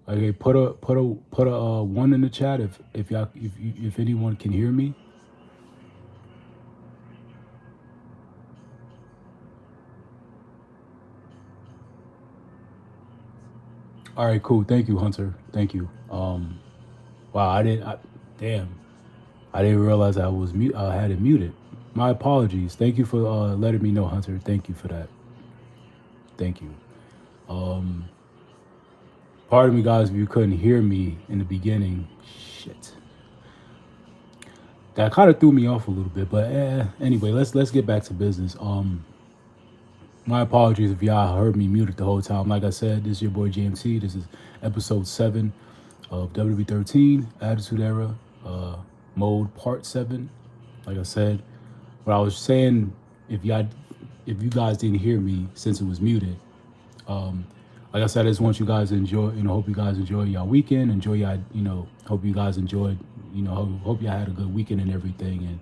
Okay, put a one in the chat if y'all if anyone can hear me. All right, cool. Thank you, Hunter. Thank you. Wow, damn, I didn't realize I was mute. I had it muted. My apologies. Thank you for letting me know, Hunter. Thank you for that. Thank you. Um, Pardon me, guys, if you couldn't hear me in the beginning. Shit, that kind of threw me off a little bit. But anyway, let's get back to business. My apologies if y'all heard me muted the whole time. Like I said, this is your boy JMT. This is episode 7 of WWE 13 Attitude Era, mode part 7. Like I said, what I was saying, if y'all, if you guys didn't hear me since it was muted, um, like I said, I just want you guys to enjoy. Hope you guys enjoy y'all weekend. Enjoy y'all. Hope you guys enjoyed. Hope y'all had a good weekend and everything. And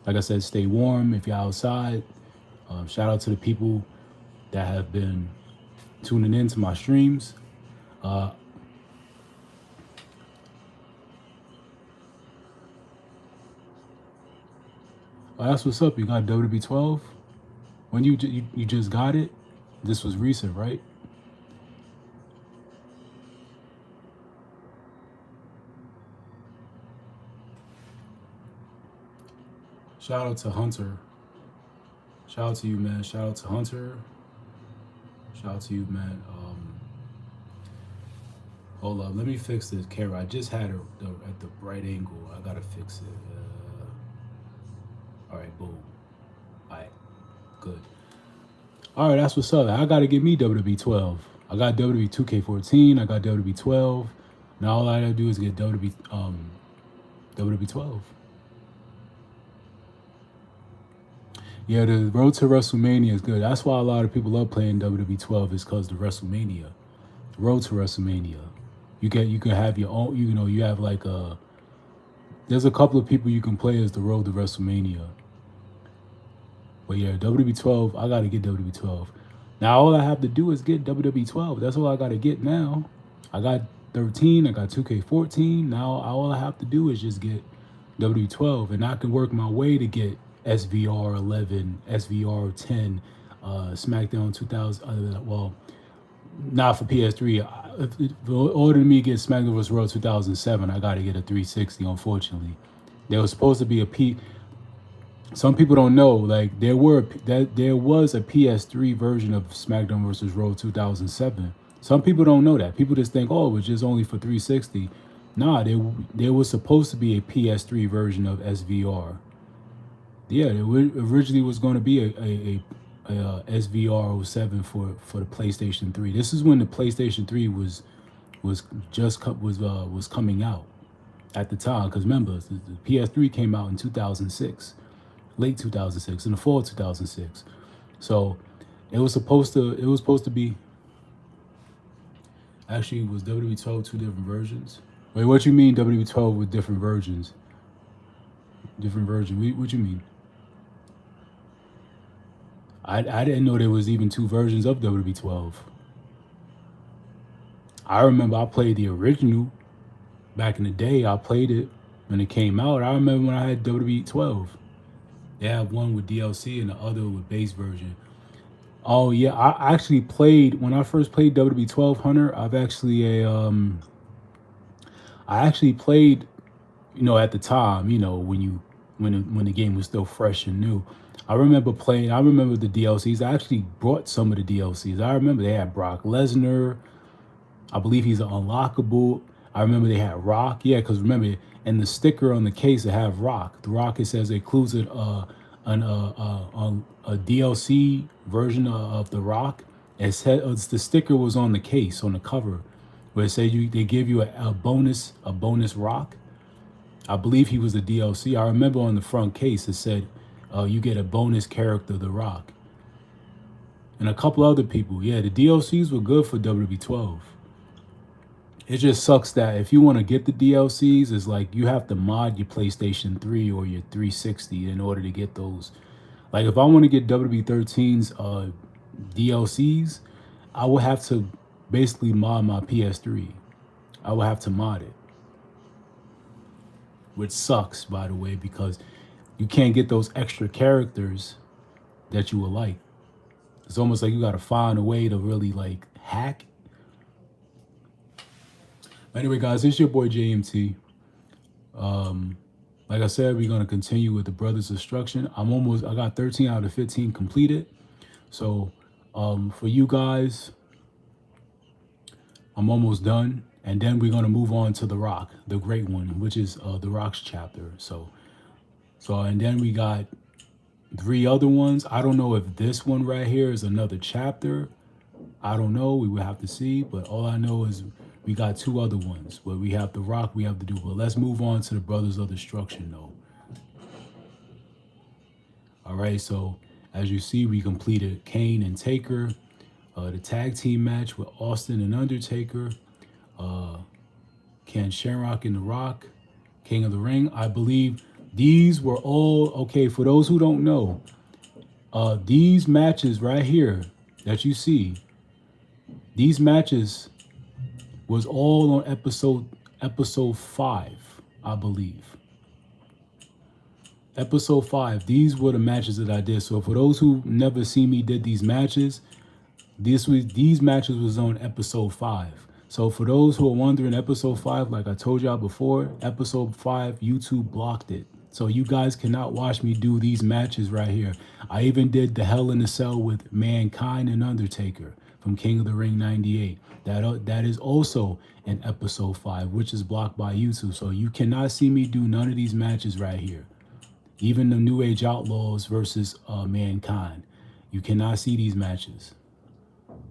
like I said, stay warm if you're outside. Shout out to the people that have been tuning in to my streams. Uh, that's what's up. You got WWE 12. When you just got it, this was recent, right? Shout out to Hunter. Shout out to you, man. Shout out to Hunter. Shout out to you, man. Hold up, let me fix this camera. I just had it at the right angle. I gotta fix it. All right, boom. All right, good. All right, that's what's up. I gotta get me WWE 12. I got WWE 2K14. I got WWE 12. Now all I gotta do is get WWE 12. Yeah, the road to WrestleMania is good. That's why a lot of people love playing WWE 12 is because the WrestleMania, the road to WrestleMania. You can have your own. You have like a. There's a couple of people you can play as the road to WrestleMania. But yeah, WWE 12. I gotta get WWE 12. Now all I have to do is get WWE 12. That's all I gotta get now. I got 13. I got 2K14. Now all I have to do is just get WWE 12, and I can work my way to get SVR 11, SVR 10, SmackDown 2000. Well, not for PS3. In order to me get SmackDown vs. Raw 2007, I got to get a 360. Unfortunately, there was supposed to be a P. Some people don't know, like there was a PS3 version of SmackDown vs. Raw 2007. Some people don't know that. People just think, oh, it was just only for 360. Nah, there was supposed to be a PS3 version of SVR. Yeah, there originally was going to be a SVR 07 for the PlayStation 3. This is when the PlayStation 3 was coming out at the time. Because remember, the PS3 came out in 2006, late 2006, in the fall of 2006. So it was supposed to be. Actually, was WWE 12 two different versions? Wait, what you mean WWE 12 with different versions? Different version? What you mean? I didn't know there was even two versions of WWE 12. I remember I played the original back in the day. I played it when it came out. I remember when I had WWE 12. They have one with DLC and the other with base version. Oh yeah, I actually played when I first played WWE 12 Hunter. I actually played, at the time, when the game was still fresh and new. I remember playing. I remember the DLCs. I actually brought some of the DLCs. I remember they had Brock Lesnar. I believe he's an unlockable. I remember they had Rock. Yeah, because remember, and the sticker on the case it have Rock. The Rock, it says it includes a DLC version of the Rock. The sticker was on the case on the cover, where it said they give you a bonus Rock. I believe he was a DLC. I remember on the front case it said you get a bonus character, The Rock, and a couple other people. Yeah, the DLCs were good for WWE 12. It just sucks that if you want to get the DLCs, it's like you have to mod your PlayStation 3 or your 360 in order to get those. Like if I want to get WWE 13's DLCs, I would have to basically mod my PS3. I will have to mod it, which sucks, by the way, because you can't get those extra characters that you would like. It's almost like you got to find a way to really like hack. Anyway, guys, it's your boy JMT. Like I said, we're gonna continue with the Brothers Destruction. I got 13 out of 15 completed. So for you guys, I'm almost done. And then we're gonna move on to The Rock, the great one, which is The Rock's chapter. So and then we got 3 other ones. I don't know if this one right here is another chapter. I don't know. We will have to see. But all I know is we got 2 other ones where we have The Rock, we have to do. But let's move on to the Brothers of Destruction, though. All right. So as you see, we completed Kane and Taker, the tag team match with Austin and Undertaker, Ken Shamrock and The Rock, King of the Ring. I believe these were all okay. For those who don't know, these matches right here that you see, these matches was all on episode 5, I believe. Episode 5. These were the matches that I did. So for those who never see me did these matches, these matches was on episode 5. So for those who are wondering, episode 5, like I told y'all before, episode 5, YouTube blocked it. So you guys cannot watch me do these matches right here. I even did the Hell in a Cell with Mankind and Undertaker from King of the Ring 98. That is also in episode 5, which is blocked by YouTube. So you cannot see me do none of these matches right here. Even the New Age Outlaws versus Mankind. You cannot see these matches.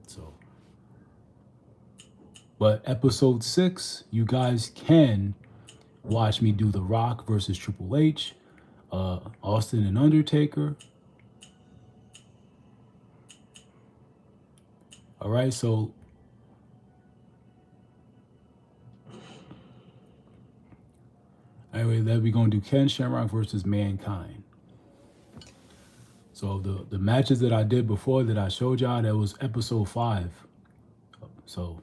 So, but episode 6, you guys can watch me do The Rock versus Triple H, Austin and Undertaker. All right, so anyway, then we're going to do Ken Shamrock versus Mankind. So the matches that I did before that I showed y'all, that was episode 5. So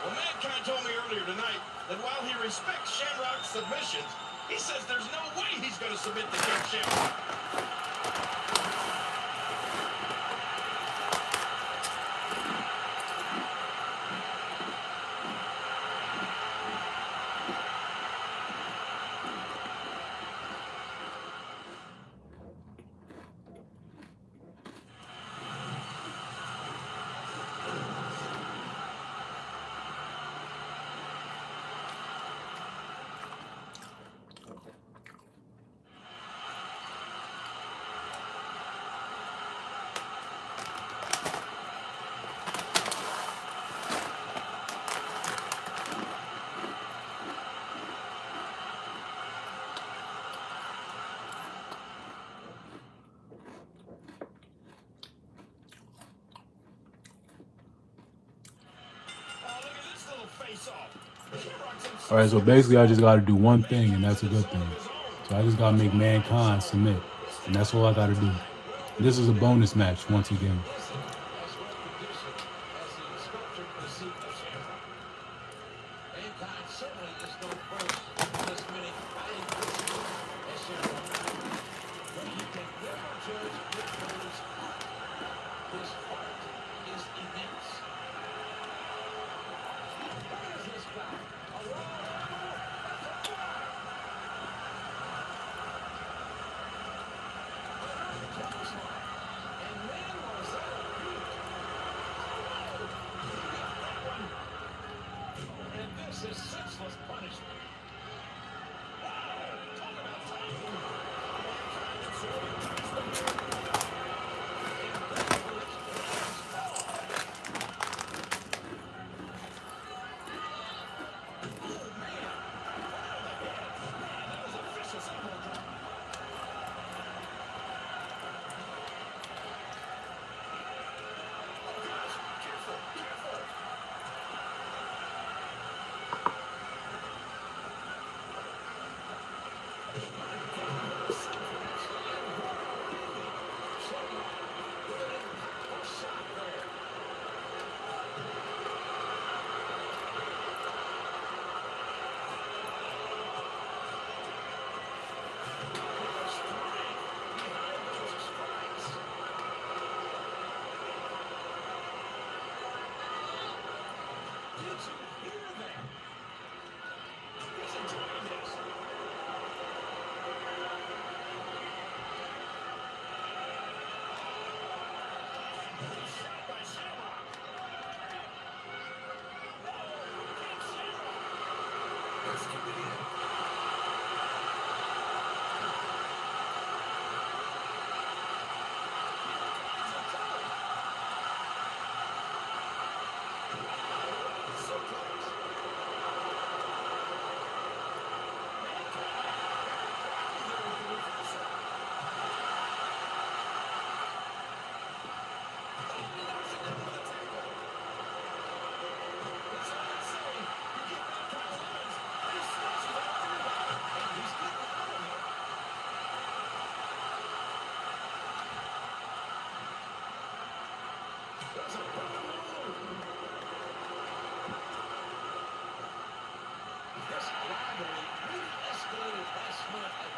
Well, Mankind told me earlier tonight that while he respects Shamrock's submissions, he says there's no way he's going to submit to King Shamrock. all right, so basically I just got to do one thing, and that's a good thing. So I just got to make Mankind submit, and that's all I got to do. This is a bonus match once again.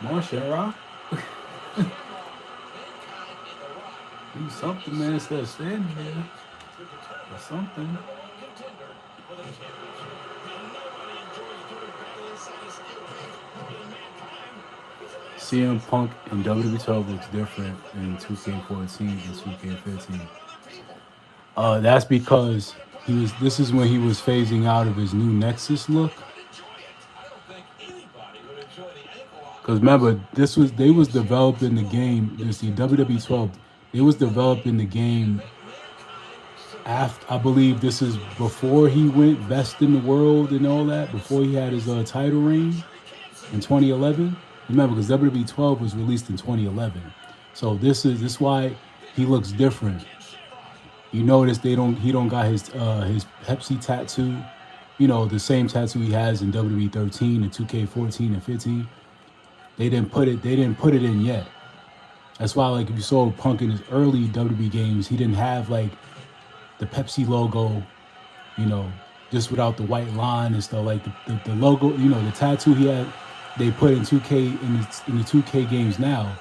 More Shamrock. Do something, man, instead of standing there. Or something. CM Punk in WWE 12 looks different in 2K14 and 2K15. That's because he was. This is when he was phasing out of his new Nexus look. Because remember, they was developing the game. This the WWE 12. They was developing the game after. I believe this is before he went best in the world and all that. Before he had his title reign in 2011. Remember, because WWE 12 was released in 2011. So this why he looks different. You notice he don't got his Pepsi tattoo, the same tattoo he has in WWE 13 and 2K14 and 15. They didn't put it in yet. That's why, like, if you saw Punk in his early WWE games, he didn't have like the Pepsi logo, just without the white line and stuff. Like the logo, the tattoo he had, they put in 2K in the 2K games now.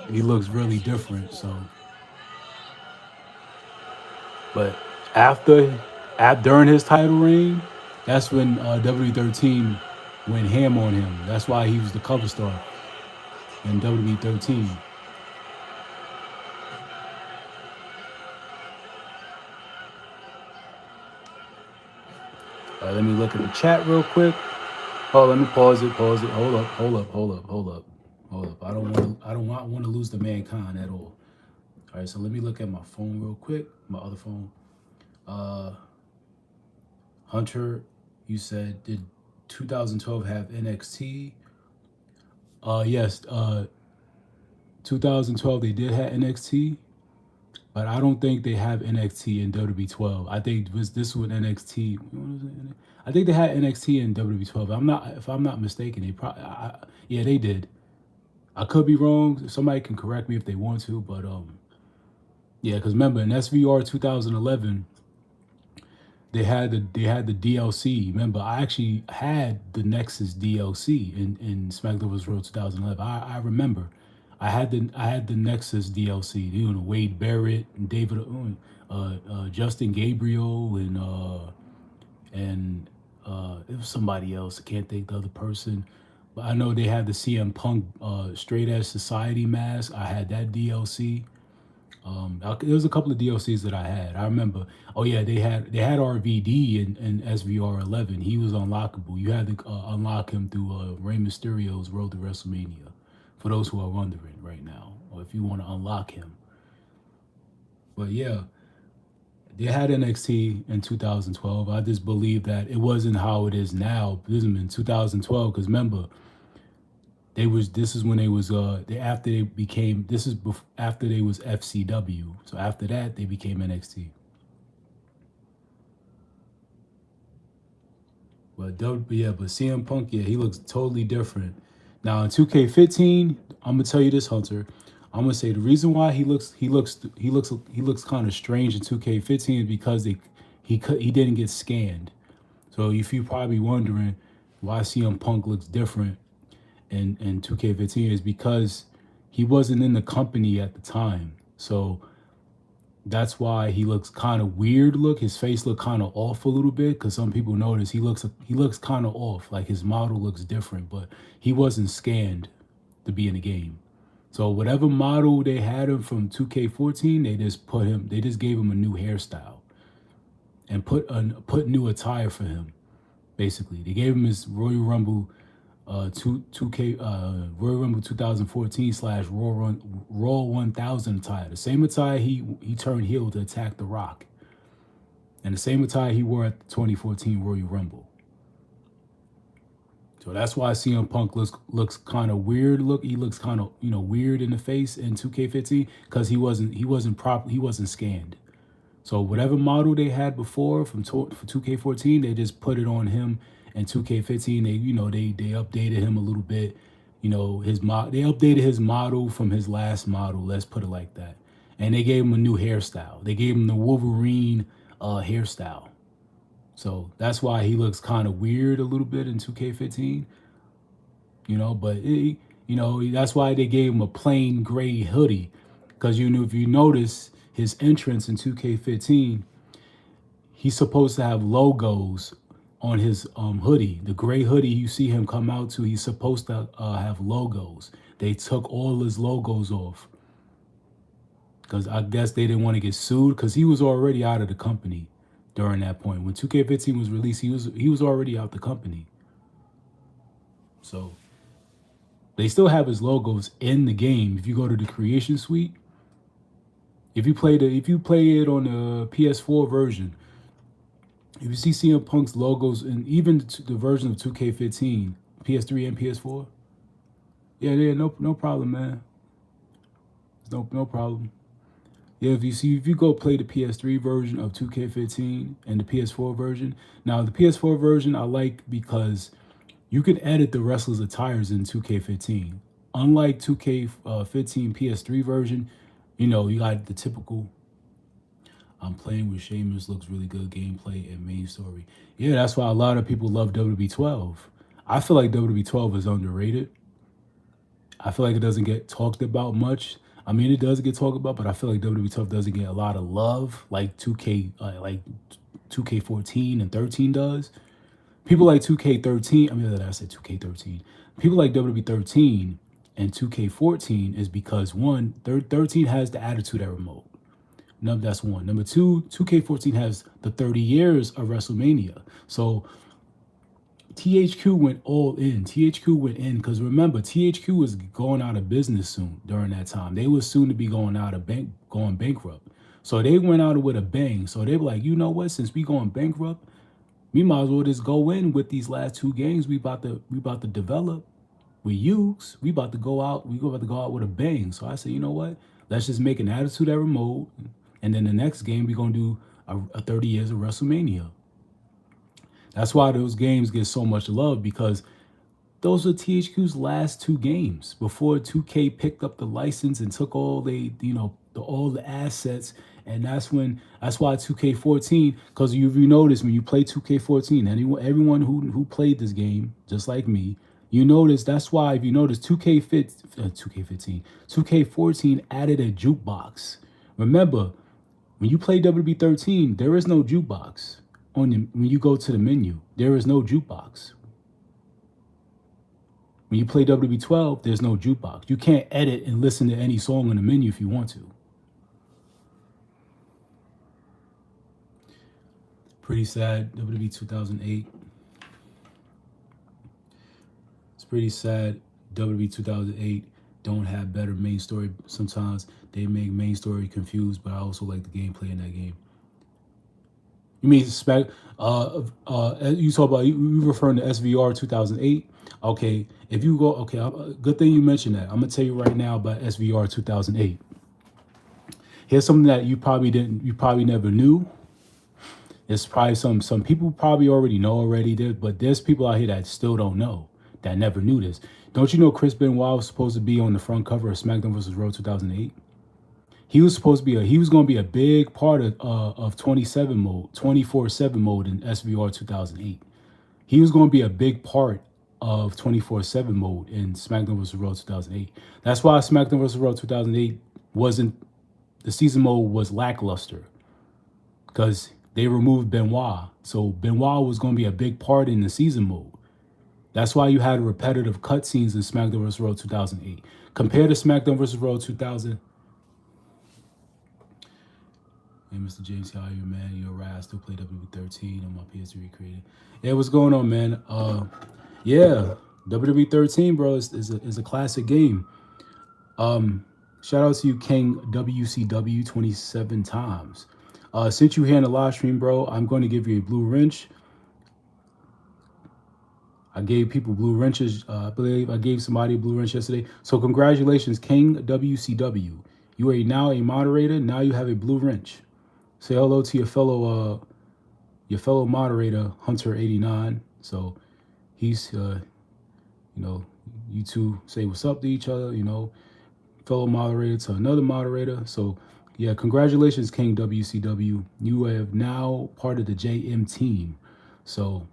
He looks really different. So, but during his title reign, that's when WWE 13 went ham on him. That's why he was the cover star in WWE 13. All right, let me look at the chat real quick. Oh, let me pause it. Hold up. I don't want to lose the Mankind at all. All right, so let me look at my phone real quick. My other phone. Hunter, you said, did 2012 have NXT? Yes. 2012 they did have NXT, but I don't think they have NXT in WWE 12. I think this was NXT. I think they had NXT in WWE 12. If I'm not mistaken, they probably. Yeah, they did. I could be wrong. Somebody can correct me if they want to, but yeah, because remember in SVR 2011, they had the DLC. Remember, I actually had the Nexus DLC in SmackDown vs. Raw 2011. I remember, I had the Nexus DLC. Wade Barrett and David, Justin Gabriel, and it was somebody else. I can't think the other person. But I know they had the CM Punk Straight Edge Society mask. I had that DLC. There was a couple of DLCs that I had. I remember. Oh yeah, they had RVD in SVR 11. He was unlockable. You had to unlock him through Rey Mysterio's Road to WrestleMania. For those who are wondering right now, or if you want to unlock him. But yeah, they had NXT in 2012. I just believe that it wasn't how it is now. This is in 2012 because remember, this is when they was after they became, after they was FCW. So after that they became NXT. But CM Punk, yeah, he looks totally different. Now in 2K15, I'm gonna tell you this, Hunter. I'm gonna say the reason why he looks kind of strange in 2K15 is because he didn't get scanned. So if you're probably wondering why CM Punk looks different in 2K15 is because he wasn't in the company at the time. So That's why he looks kind of weird. Look, his face look kind of off a little bit because some people notice he looks kind of off. Like his model looks different, but he wasn't scanned to be in the game. So whatever model they had him from 2K14, they just gave him a new hairstyle and put new attire for him. Basically, they gave him his Royal Rumble, 2K Royal Rumble 2014 slash Raw 1000 attire. The same attire he turned heel to attack The Rock, and the same attire he wore at the 2014 Royal Rumble. So that's why CM Punk looks kind of weird. He looks kind of weird in the face in 2K15 because he wasn't scanned. So whatever model they had before for 2K14, they just put it on him. And 2K15, they updated him a little bit. They updated his model from his last model. Let's put it like that. And they gave him a new hairstyle. They gave him the Wolverine hairstyle. So that's why he looks kind of weird a little bit in 2K15. That's why they gave him a plain gray hoodie. Because if you notice his entrance in 2K15, he's supposed to have logos on his hoodie. The gray hoodie you see him come out to, he's supposed to have logos. They took all his logos off because I guess they didn't want to get sued because he was already out of the company during that point. When 2K15 was released, he was already out the company. So they still have his logos in the game. If you go to the Creation Suite, if you play it on the PS4 version, if you see CM Punk's logos and even the version of 2K15, PS3 and PS4, yeah, no problem, man. No problem. Yeah, if you go play the PS3 version of 2K15 and the PS4 version. Now the PS4 version I like because you can edit the wrestlers' attires in 2K15. Unlike 2K15 PS3 version, you got the typical I'm playing with Sheamus, looks really good gameplay and main story. Yeah, that's why a lot of people love WWE 12. I feel like WWE 12 is underrated. I feel like it doesn't get talked about much. I mean, it does get talked about, but I feel like WWE 12 doesn't get a lot of love like 2K14 and 13 does. People like 2K13. I mean, I said 2K13. People like WWE 13 and 2K14 is because 13 has the Attitude Era mode. No, that's one. Number two, 2K14 has the 30 years of WrestleMania. So THQ went all in. THQ went in because remember, THQ was going out of business soon during that time. They were soon to be going bankrupt. So they went out with a bang. So they were like, you know what? Since we going bankrupt, we might as well just go in with these last two games we about to develop with Ukes. We about to go out with a bang. So I said, you know what? Let's just make an Attitude Era mode. And then the next game, we're going to do a 30 years of WrestleMania. That's why those games get so much love because those are THQ's last two games before 2K picked up the license and took all all the assets. And that's why 2K14, because you notice when you play 2K14, everyone who played this game, just like me, you notice that's why if you notice 2K14 added a jukebox. Remember, when you play WWE 13, there is no jukebox. When you go to the menu, there is no jukebox. When you play WWE 12, there's no jukebox. You can't edit and listen to any song on the menu if you want to. Pretty sad, WWE 2008. It's pretty sad, WWE 2008 don't have better main story. Sometimes they make main story confused, but I also like the gameplay in that game. You mean you talk about you referring to SVR 2008? Okay, if you go, good thing you mentioned that. I'm gonna tell you right now about SVR 2008. Here's something that you probably never knew. It's probably some people probably already know already, but there's people out here that still don't know, that never knew this. Don't you know Chris Benoit was supposed to be on the front cover of SmackDown vs. Raw 2008? He was going to be a big part of 24/7 mode in SVR 2008. He was going to be a big part of 24/7 mode in SmackDown vs. Raw 2008. That's why SmackDown vs. Raw 2008 wasn't the season mode was lackluster because they removed Benoit. So Benoit was going to be a big part in the season mode. That's why you had repetitive cutscenes in SmackDown vs. Raw 2008. Compared to SmackDown vs. Raw 2000. Hey, Mr. James, how are you, man? You're right. I still play WWE 13 on my PS3 created. Yeah, what's going on, man? Yeah, WWE 13, bro, is a classic game. Shout out to you, King WCW 27 times. Since you're here in the live stream, bro, I'm going to give you a blue wrench. I gave people blue wrenches. I believe I gave somebody a blue wrench yesterday. So congratulations, King WCW. You are now a moderator. Now you have a blue wrench. Say hello to your fellow moderator, Hunter89. So he's, you two say what's up to each other, fellow moderator to another moderator. So yeah, congratulations, King WCW. You are now part of the JM team. So,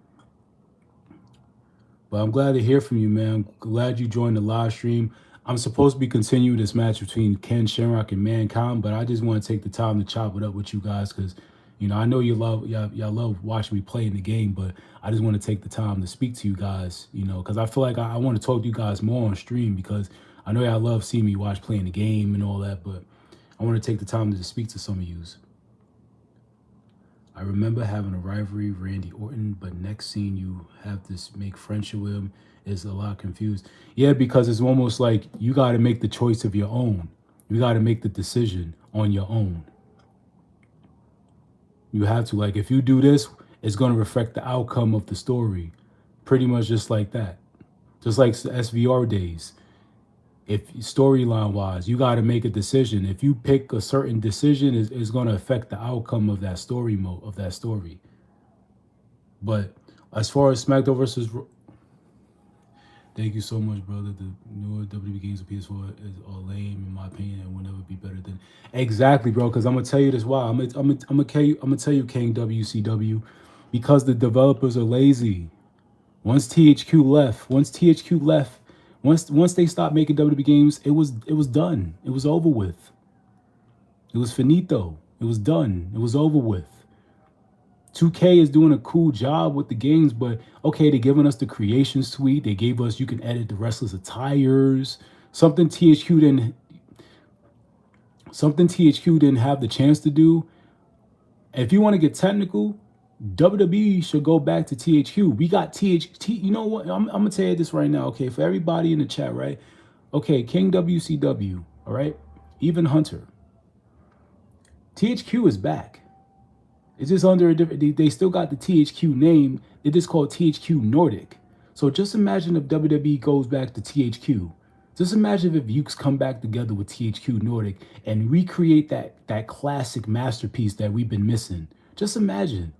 but I'm glad to hear from you, man. I'm glad you joined the live stream. I'm supposed to be continuing this match between Ken Shamrock and Mankind, but I just want to take the time to chop it up with you guys because, I know y'all love watching me play in the game, but I just want to take the time to speak to you guys, because I feel like I want to talk to you guys more on stream because I know y'all love seeing me watch playing the game and all that, but I want to take the time to speak to some of yous. I remember having a rivalry with Randy Orton, but next scene you have to make friendship with him is a lot confused. Yeah, because it's almost like you got to make the choice of your own. You got to make the decision on your own. You have to, like, if you do this, it's going to reflect the outcome of the story. Pretty much just like that. Just like SVR days. If storyline wise, you got to make a decision. If you pick a certain decision, it's going to affect the outcome of that story mode, of that story. But as far as SmackDown versus... Thank you so much, brother. The newer WWE games of PS4 is all lame, in my opinion, and will never be better than... Exactly, bro, because I'm going to tell you this why. I'm going to tell you, King WCW, because the developers are lazy. Once THQ left, once they stopped making WWE games, it was done. It was over with. It was finito. It was done. It was over with. 2K is doing a cool job with the games, but okay, they're giving us the creation suite. They gave us, you can edit the wrestlers' attires. Something THQ didn't have the chance to do. If you want to get technical, WWE should go back to THQ. We got THQ. You know what? I'm going to tell you this right now, okay? For everybody in the chat, right? Okay, King WCW, all right? Even Hunter. THQ is back. It's just under a different... They still got the THQ name. They just call it THQ Nordic. So just imagine if WWE goes back to THQ. Just imagine if Ukes come back together with THQ Nordic and recreate that classic masterpiece that we've been missing. Just imagine.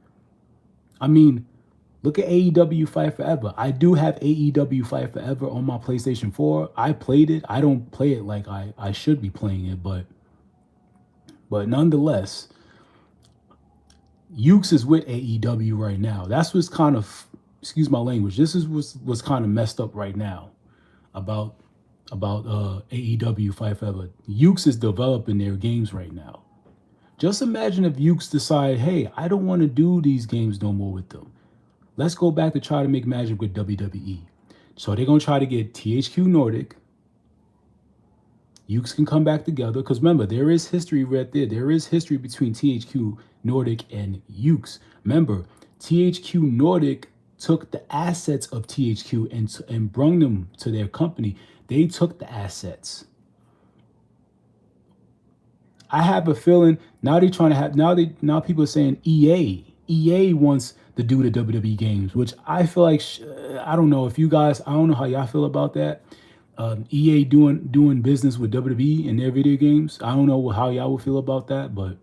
I mean, look at AEW Fight Forever. I do have AEW Fight Forever on my PlayStation 4. I played it. I don't play it like I should be playing it, but nonetheless, Ukes is with AEW right now. That's what's kind of, excuse my language, this is what's kind of messed up right now about AEW Fight Forever. Ukes is developing their games right now. Just imagine if Ukes decide, hey, I don't want to do these games no more with them. Let's go back to try to make magic with WWE. So they're going to try to get THQ Nordic. Ukes can come back together. Because remember, there is history right there. There is history between THQ Nordic and Ukes. Remember, THQ Nordic took the assets of THQ and brought them to their company. They took the assets. I have a feeling now they're trying to have, now people are saying EA wants to do the WWE games, which I feel like, I don't know if you guys, I don't know how y'all feel about that. EA doing business with WWE in their video games. I don't know how y'all would feel about that, but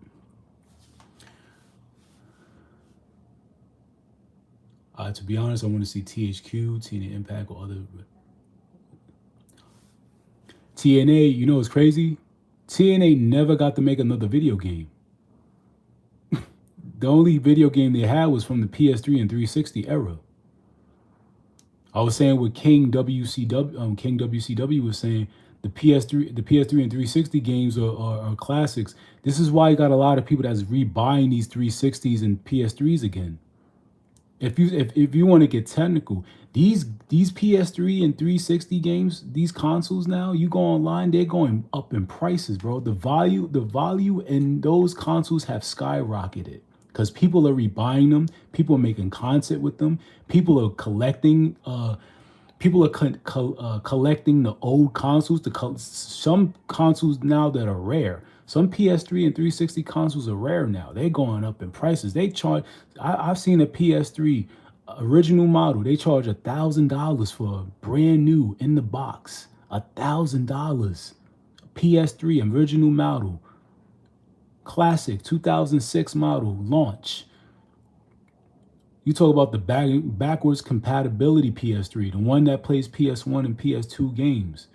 to be honest, I want to see THQ, TNA Impact, or other. TNA, you know what's crazy? TNA never got to make another video game. The only video game they had was from the PS3 and 360 era. I was saying what King WCW was saying, the PS3 and 360 games are classics. This is why you got a lot of people that's rebuying these 360s and PS3s again. If you want to get technical, these PS3 and 360 games, these consoles now, you go online, they're going up in prices, bro. The value in those consoles have skyrocketed because people are rebuying them, people are making content with them, people are collecting. People are collecting the old consoles. Some consoles now that are rare. Some PS3 and 360 consoles are rare now. They're going up in prices. They charge. I've seen a PS3 original model. They charge $1,000 for a brand new in the box. $1,000. PS3 original model, classic 2006 model launch. You talk about the backwards compatibility PS3, the one that plays PS1 and PS2 games.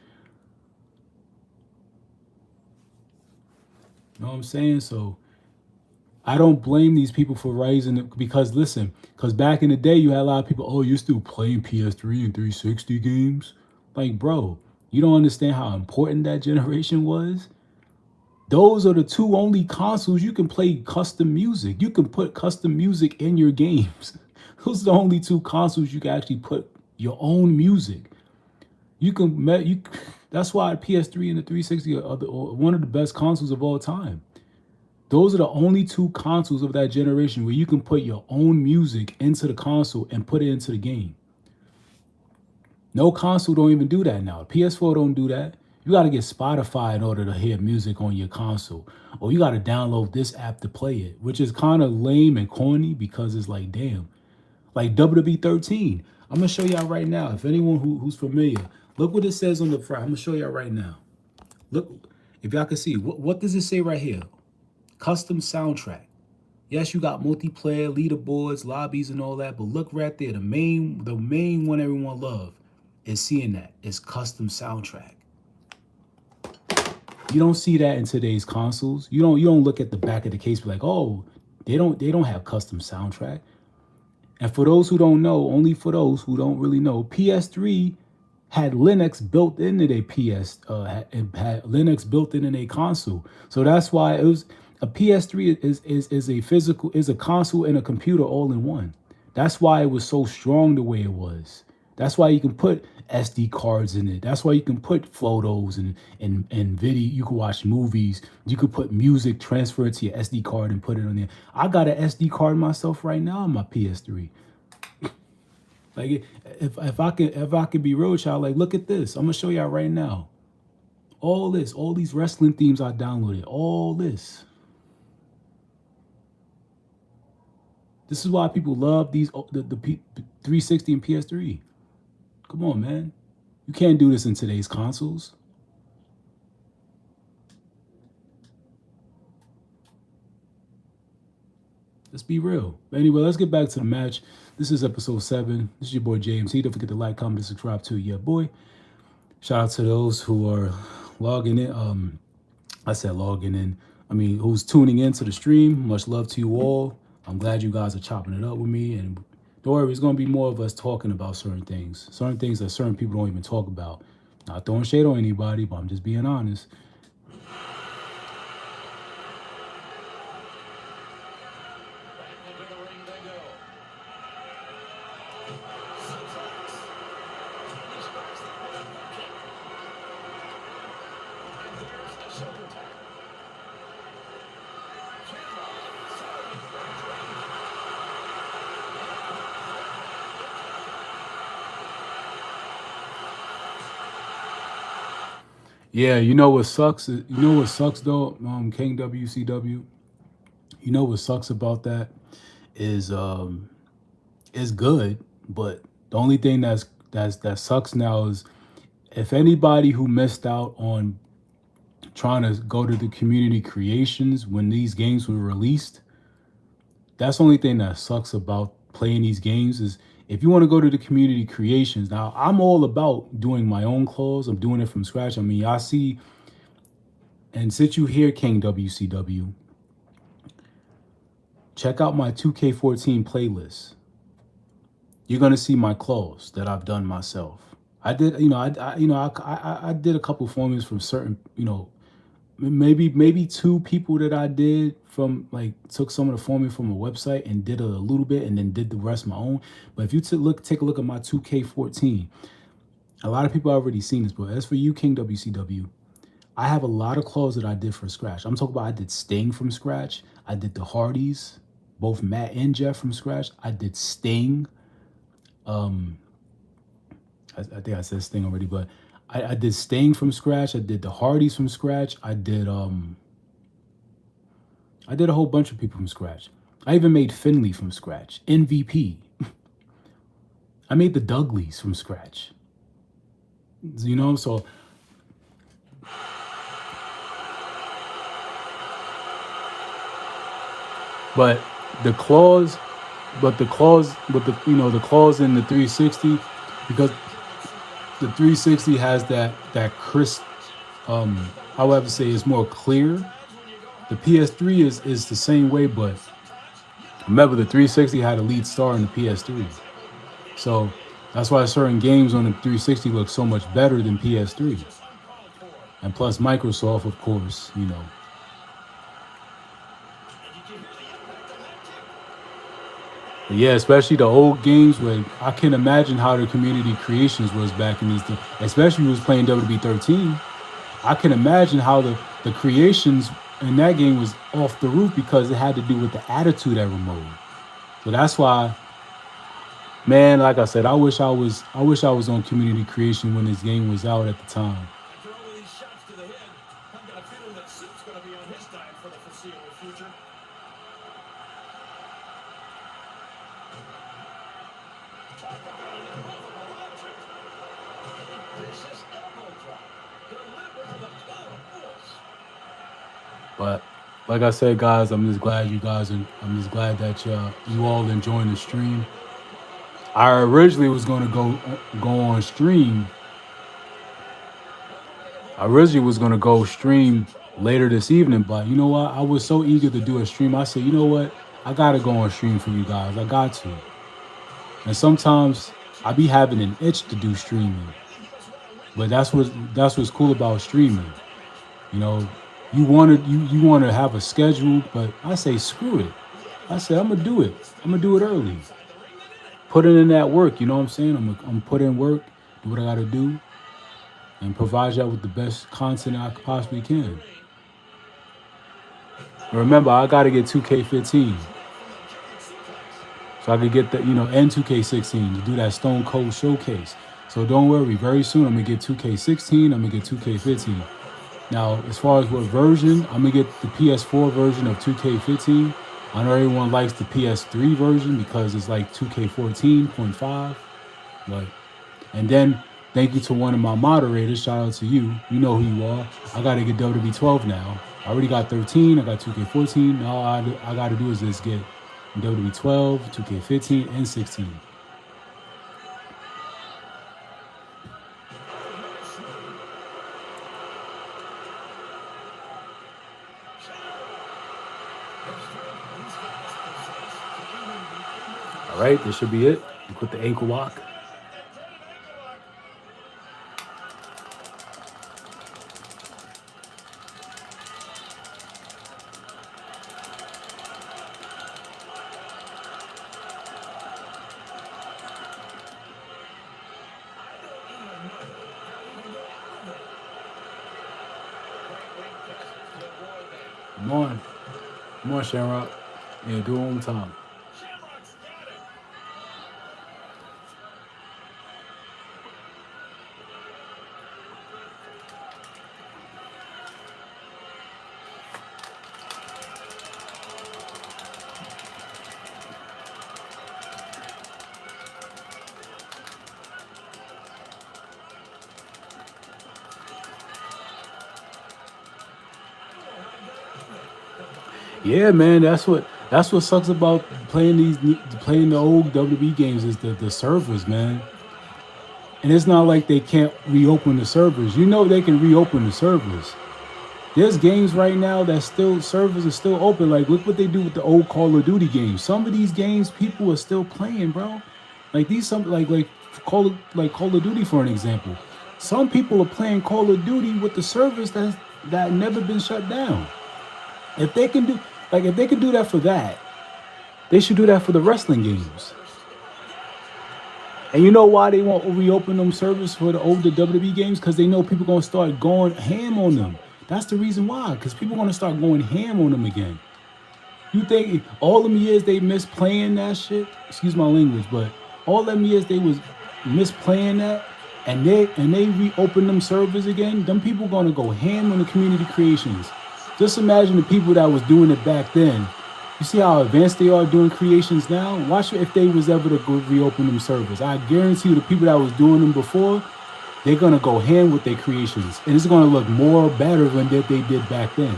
You know what I'm saying? So I don't blame these people for raising it because listen, because back in the day you had a lot of people, oh, you're still playing PS3 and 360 games? Like, bro, you don't understand how important that generation was? Those are the two only consoles you can play custom music. You can put custom music in your games. Those are the only two consoles you can actually put your own music. You can That's why the PS3 and the 360 are one of the best consoles of all time. Those are the only two consoles of that generation where you can put your own music into the console and put it into the game. No console don't even do that now. PS4 don't do that. You got to get Spotify in order to hear music on your console. Or you got to download this app to play it, which is kind of lame and corny because it's like, damn. Like WWE 13. I'm going to show y'all right now. If anyone who's familiar, look what it says on the front. I'm going to show y'all right now. Look, if y'all can see, what does it say right here? Custom soundtrack. Yes, you got multiplayer, leaderboards, lobbies, and all that, but look right there. The main one everyone loves is seeing that. It's custom soundtrack. You don't see that in today's consoles. You don't look at the back of the case, be like, oh, they don't have custom soundtrack. And for those who don't know, only for those who don't really know, PS3 had Linux built into their had Linux built in a console. So that's why it was a PS3 is a console and a computer all in one. That's why it was so strong the way it was. That's why you can put SD cards in it. That's why you can put photos and video. You can watch movies. You could put music, transfer it to your SD card and put it on there. I got an SD card myself right now on my PS3. Like if I could be real with y'all, like look at this. I'm gonna show y'all right now. All these wrestling themes I downloaded. All this. This is why people love the 360 and PS3. Come on, man. You can't do this in today's consoles. Let's be real. But anyway, let's get back to the match. This is episode 7. This is your boy JMC. Don't forget to like, comment, and subscribe to your boy. Shout out to those who are logging in. I said logging in. I mean, who's tuning in to the stream. Much love to you all. I'm glad you guys are chopping it up with me. And don't worry, it's going to be more of us talking about certain things that certain people don't even talk about. Not throwing shade on anybody, but I'm just being honest. Yeah, you know what sucks? You know what sucks though, King WCW? You know what sucks about that is it's good, but the only thing that sucks now is if anybody who missed out on trying to go to the community creations when these games were released, that's the only thing that sucks about playing these games is if you want to go to the community creations. Now, I'm all about doing my own clothes. I'm doing it from scratch. I mean, I see, and since you hear King WCW, check out my 2K14 playlist. You're going to see my clothes that I've done myself. I did, I did a couple formulas from certain, maybe two people that I did from like took some of the formula from a website and did a little bit and then did the rest my own. But if you take a look at my 2K14, a lot of people have already seen this. But as for you, King WCW, I have a lot of claws that I did from scratch. I'm talking about I did Sting from scratch. I did the Hardys, both Matt and Jeff from scratch. I did Sting. Um, I think I said Sting already, but I did Sting from scratch. I did the Hardys from scratch. I did a whole bunch of people from scratch. I even made Finley from scratch. MVP. I made the Dudleys from scratch. So but the clause, the clause in the 360, because the 360 has that crisp, how would I have to say, it's more clear. The PS3 is the same way, but remember the 360 had a lead star in the PS3, so that's why certain games on the 360 look so much better than PS3. And plus Microsoft, of course, But yeah, especially the old games where I can imagine how the community creations was back in these days. Especially who was playing WWE 13. I can imagine how the creations in that game was off the roof because it had to do with the attitude era mode. So that's why, man, like I said, I wish I was on community creation when this game was out at the time. After all of these shots to the head, I've got a feeling that Soup's going to be on his diet for the foreseeable future. Talk about an immovable object. Vicious elbow drop. Delivered with a ton of force. But like I said, guys, I'm just glad I'm just glad that you all enjoying the stream. I originally was going to go on stream. I originally was going to go stream later this evening, but you know what? I was so eager to do a stream. I said, you know what? I got to go on stream for you guys. I got to. And sometimes I be having an itch to do streaming. But that's what's cool about streaming. You know, you want to have a schedule, but I say screw it. I said I'm gonna do it. I'm gonna do it early. Put it in that work. You know what I'm saying? I'm put in work, do what I gotta do, and provide y'all with the best content I possibly can. Remember, I gotta get 2K15, so I could get and 2K16 to do that Stone Cold showcase. So don't worry. Very soon I'm gonna get 2K16. I'm gonna get 2K15. Now, as far as what version, I'm gonna get the PS4 version of 2K15. I know everyone likes the PS3 version because it's like 2K14.5. But and then thank you to one of my moderators. Shout out to you. You know who you are. I gotta get WWE 12 now. I already got 13. I got 2K14. Now all I gotta do is just get WWE 12, 2K15, and 16. All right, this should be it. You put the ankle lock. Come on, Shamrock. Yeah, do it one more time. Yeah, man, that's what sucks about playing the old WWE games is the servers, man. And it's not like they can't reopen the servers. You know they can reopen the servers. There's games right now that still servers are still open. Like look what they do with the old Call of Duty games. Some of these games people are still playing, bro. Like these some like Call of Duty for an example. Some people are playing Call of Duty with the servers that never been shut down. If they can do if they can do that for that, they should do that for the wrestling games. And you know why they won't reopen them servers for the older WWE games? Because they know people gonna start going ham on them. That's the reason why. Because people gonna start going ham on them again. You think all them years they missed playing that shit? Excuse my language, but all them years they was misplaying that, and they reopen them servers again. Them people gonna go ham on the community creations. Just imagine the people that was doing it back then. You see how advanced they are doing creations now? Watch if they was ever to go reopen them servers. I guarantee you the people that was doing them before, they're gonna go ham with their creations. And it's gonna look more better than that they did back then.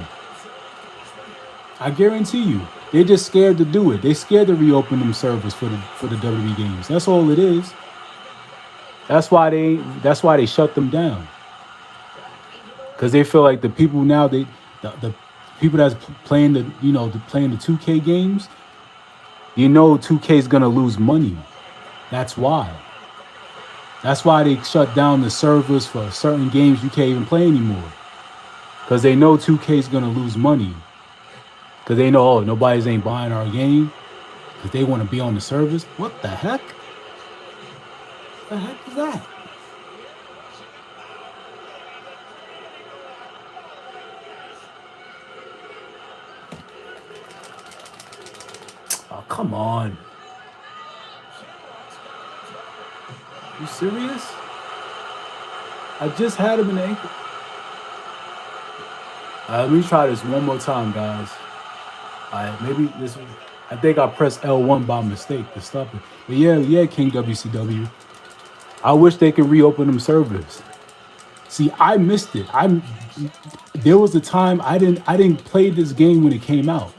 I guarantee you. They're just scared to do it. They scared to reopen them servers for the WWE games. That's all it is. That's why they shut them down. Because they feel like the people now the people that's playing the 2K games, 2K is gonna lose money. That's why. That's why they shut down the servers for certain games you can't even play anymore. Because they know 2K is gonna lose money. Because they know, nobody's ain't buying our game. Because they want to be on the servers. What the heck? What the heck is that? Oh, come on. You serious? I just had him in the ankle. Let me try this one more time, guys. Maybe this. I think I pressed L1 by mistake to stop it. But yeah, King WCW. I wish they could reopen them servers. See, I missed it. There was a time I didn't play this game when it came out.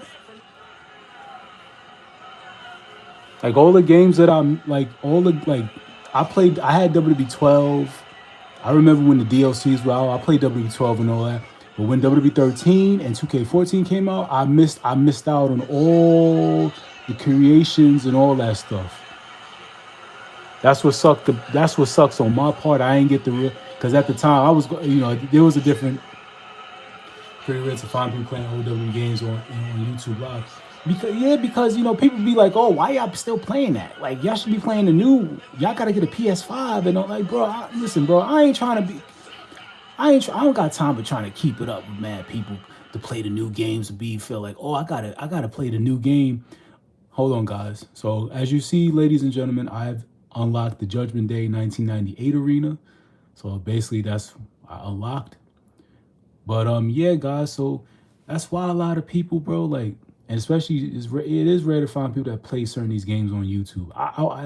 Like all the games that I had WWE 12. I remember when the DLCs were out. I played WWE 12 and all that. But when WWE 13 and 2K14 came out, I missed out on all the creations and all that stuff. That's what sucked. That's what sucks on my part. I ain't get the real, because at the time I was, there was a different. Pretty rare to find people playing old WWE games on YouTube Live. Because people be like, oh, why y'all still playing that? Like y'all should be playing the new. Y'all gotta get a PS5 and all. Like, bro, listen, bro, I ain't trying to be. I don't got time for trying to keep it up with mad people to play the new games and feel like, oh, I gotta play the new game. Hold on, guys. So as you see, ladies and gentlemen, I've unlocked the Judgment Day 1998 arena. So basically that's I unlocked. But yeah, guys, so that's why a lot of people, bro, like, and especially it is rare to find people that play certain these games on YouTube.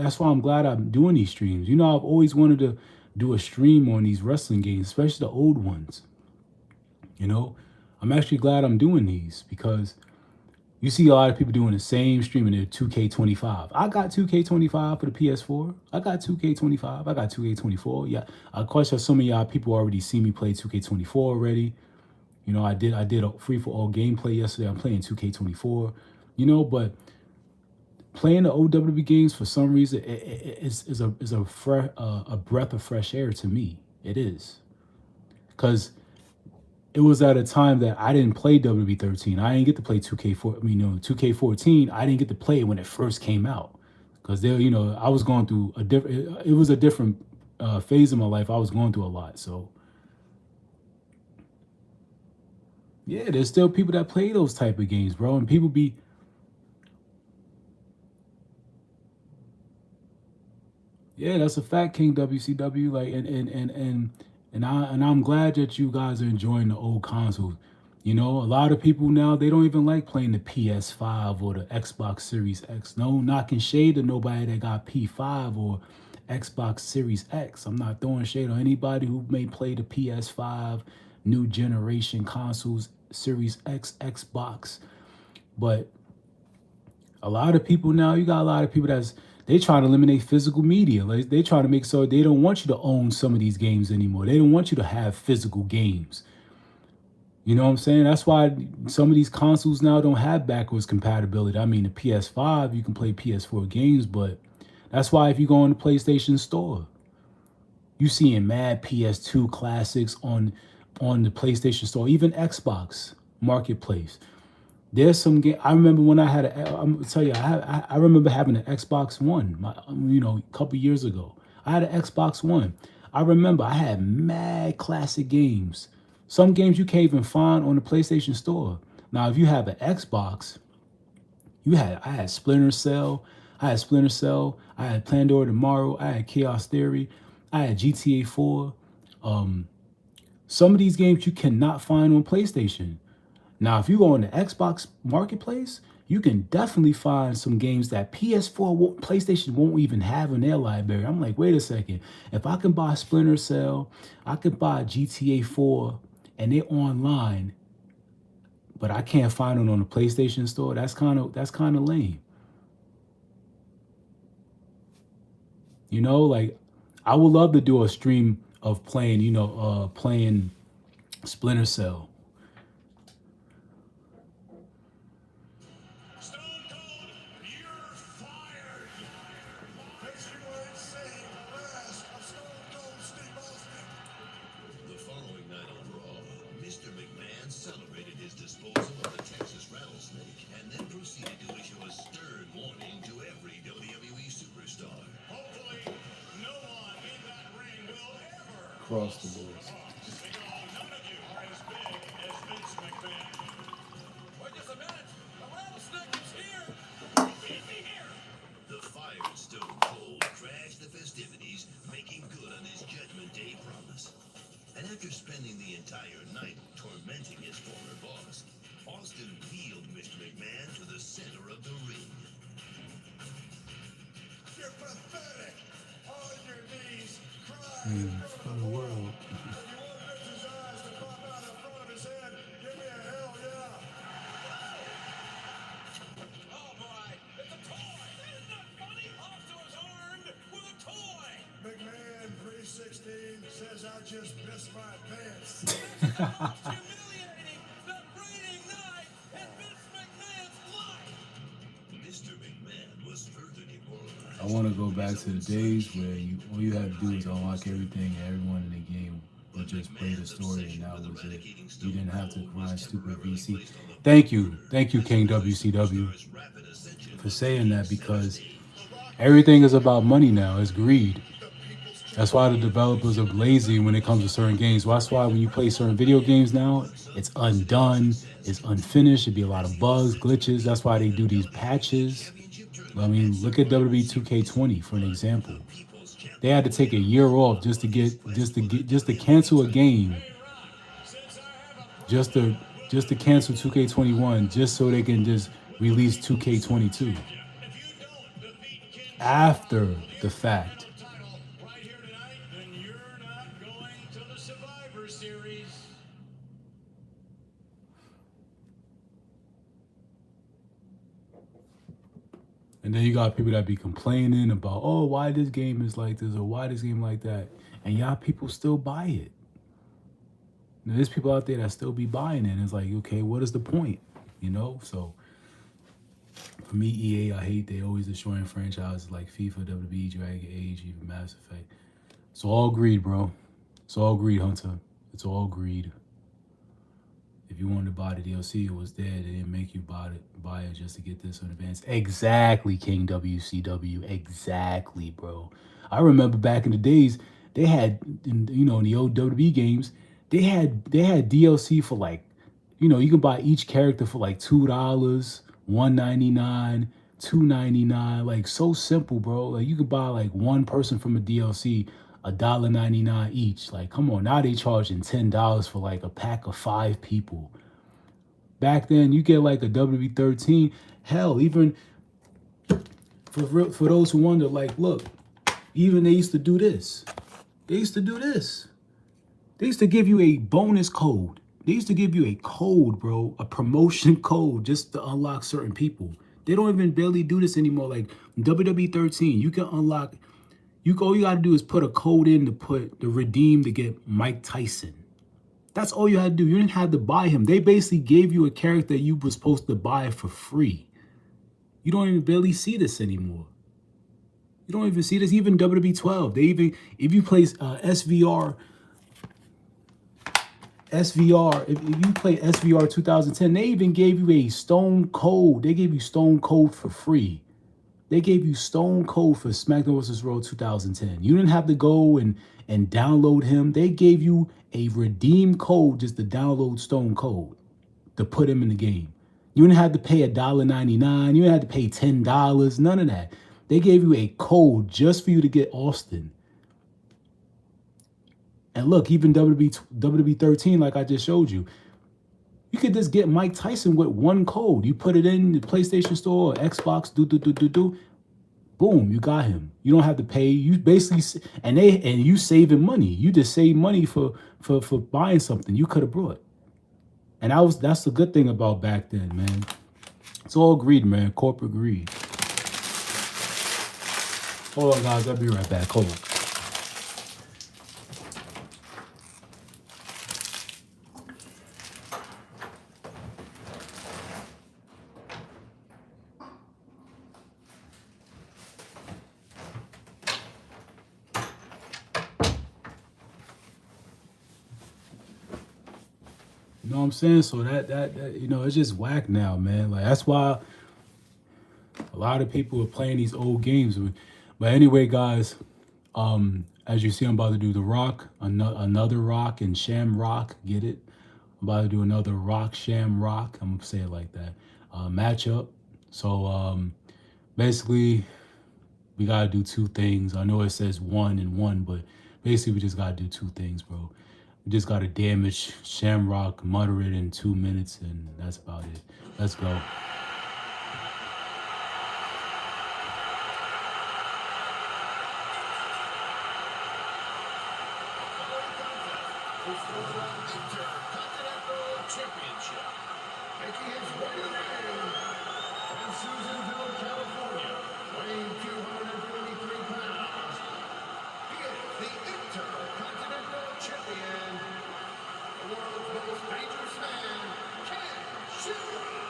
That's why I'm glad I'm doing these streams. I've always wanted to do a stream on these wrestling games, especially the old ones. I'm actually glad I'm doing these because you see a lot of people doing the same stream in their 2K25. I got 2K25 for the PS4. I got 2K25. I got 2K24. Yeah, of course, some of y'all people already see me play 2K24 already. I did a free for all gameplay yesterday. I'm playing 2K24. But playing the OWW games for some reason is a breath of fresh air to me. It is, because it was at a time that I didn't play WWE 13. I didn't get to play 2K4. 2K14. I didn't get to play it when it first came out, because I was going through a different. It was a different phase of my life. I was going through a lot, so. Yeah, there's still people that play those type of games, bro, and people be. Yeah, that's a fact, King WCW. Like, and I'm glad that you guys are enjoying the old consoles. A lot of people now, they don't even like playing the PS5 or the Xbox Series X. No, knocking shade to nobody that got P5 or Xbox Series X. I'm not throwing shade on anybody who may play the PS5, new generation consoles, Series X, Xbox. But a lot of people now, you got a lot of people they trying to eliminate physical media. Like, they trying to make so they don't want you to own some of these games anymore. They don't want you to have physical games. You know what I'm saying? That's why some of these consoles now don't have backwards compatibility. I mean, the PS5, you can play PS4 games, but That's why if you go in the PlayStation Store, you seeing mad PS2 classics on the PlayStation Store, even Xbox Marketplace. There's some game. I remember when I had I'm gonna tell you, I remember having an Xbox One, a couple years ago. I had an Xbox One. I remember I had mad classic games. Some games you can't even find on the PlayStation Store. Now, if you have an Xbox, I had Splinter Cell, I had Pandora Tomorrow, I had Chaos Theory, I had GTA 4. Some of these games you cannot find on PlayStation. Now, if you go on the Xbox Marketplace, you can definitely find some games that PlayStation won't even have in their library. I'm like, wait a second. If I can buy Splinter Cell, I can buy GTA 4, and they're online, but I can't find them on the PlayStation Store. That's kind of lame. Like I would love to do a stream of playing Splinter Cell. Stone Cold, you're fired. Makes you ain't saying the last of Stone Cold Steve Austin. The following night on Raw, Mr. McMahon celebrated his disposal of the Texas rattlesnake and then proceeded to issue a stern warning to every WWE superstar. Hopefully, no one in that ring will ever Cross the boards. because none of you are as big as Vince McMahon. Wait just a minute. The rattlesnake is here. Is he here? The fired Stone Cold crashed the festivities, making good on his Judgment Day promise. And after spending the entire night tormenting his former boss, Austin wheeled Mr. McMahon to the center of the ring. You're pathetic. On your knees, crying From the world. If you want Vince's eyes to pop out in front of his head, give me a hell yeah. Oh boy, it's a toy. Isn't that funny? Optimus armed with a toy. McMahon 316 says I just pissed my pants. This is the most humiliating, degrading night in Vince McMahon's life. Mr. McMahon was further demoralized. I want to go back to the days where all you had to do was unlock everything and everyone in the game would just play the story, and that was it. You didn't have to grind stupid VC. Thank you, King WCW, for saying that, because everything is about money now. It's greed. That's why the developers are lazy when it comes to certain games. That's why when you play certain video games now, it's undone, it's unfinished. It'd be a lot of bugs, glitches. That's why they do these patches. I mean, look at WWE 2K20 for an example. They had to take a year off just to cancel a game, just to cancel 2K21, just so they can just release 2K22 after the fact. Right here tonight, then you're not going to the Survivor Series. And then you got people that be complaining about, oh, why this game is like this or why this game like that. And y'all people still buy it. Now, there's people out there that still be buying it. And it's like, okay, what is the point? So for me, EA, I hate they always destroying franchises like FIFA, WWE, Dragon Age, even Mass Effect. It's all greed, bro. It's all greed, Hunter. It's all greed. If you wanted to buy the DLC, it was there. They didn't make you buy it just to get this in advance. Exactly, King WCW. Exactly, bro. I remember back in the days, they had, in the old WWE games, they had DLC for like, you can buy each character for like $2, $1.99, $2.99. Like, so simple, bro. Like, you could buy like one person from a DLC $1.99 each. Like, come on, now they charging $10 for like a pack of 5 people. Back then, you get like a WWE 13. Hell, even for those who wonder, like, look, even they used to do this. They used to give you a bonus code. They used to give you a code, bro, a promotion code just to unlock certain people. They don't even barely do this anymore. Like WWE 13, you can unlock. All you got to do is put a code in to redeem to get Mike Tyson. That's all you had to do. You didn't have to buy him. They basically gave you a character you were supposed to buy for free. You don't even barely see this anymore. You don't even see this. Even WWE 12, they even if you play SVR, if you play SVR 2010, they even gave you a Stone Cold. They gave you Stone Cold for free. They gave you Stone Cold for SmackDown vs. Raw 2010. You didn't have to go and download him. They gave you a redeem code just to download Stone Cold to put him in the game. You didn't have to pay $1.99. You didn't have to pay $10. None of that. They gave you a code just for you to get Austin. And look, even WWE 13, like I just showed you, you could just get Mike Tyson with one code. You put it in the PlayStation Store or Xbox, boom, you got him. You don't have to pay. You basically and you saving money. You just save money for buying something you could have brought. And that's the good thing about back then, man. It's all greed, man. Corporate greed. Hold on, guys. I'll be right back. Hold on. You know what I'm saying? So that it's just whack now, man. Like that's why a lot of people are playing these old games. But anyway, guys, as you see, I'm about to do the Rock, another Rock and Sham Rock. Get it? I'm about to do another Rock, Sham Rock. I'm gonna say it like that. Matchup. So basically, we gotta do two things. I know it says 1 and 1, but basically we just gotta do two things, bro. We just gotta damage Shamrock, mutter it in 2 minutes, and that's about it. Let's go. Championship. Making his way to the ring from Susanville, California, weighing 243 pounds. He is the Intercontinental Champion, the world's most dangerous man, Ken Shamrock.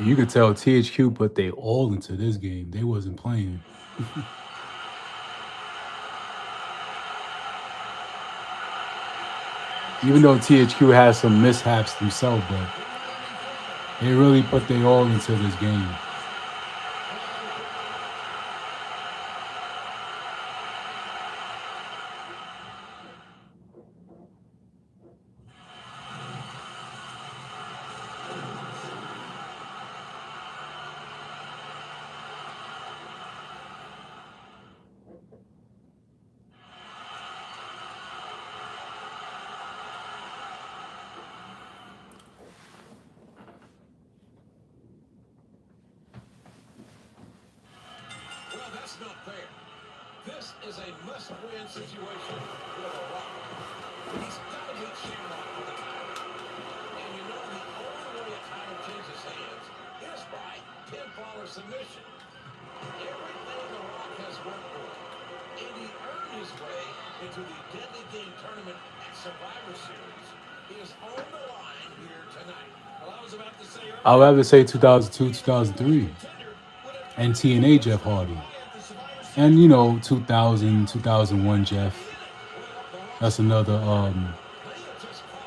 You could tell THQ put they all into this game. They wasn't playing. Even though THQ has some mishaps themselves, but they really put they all into this game. Well, that's not fair. This is a must-win situation for The Rock. He's got to beat Shamrock for the title. And you know the only way a title changes hands is by pinfall or submission. Everything The Rock has worked for, and he earned his way into the Deadly Game tournament at Survivor Series, is on the line here tonight. Well, I was about to say earlier, I would rather say 2002, 2003, and TNA Jeff Hardy. And 2000, 2001 Jeff. That's another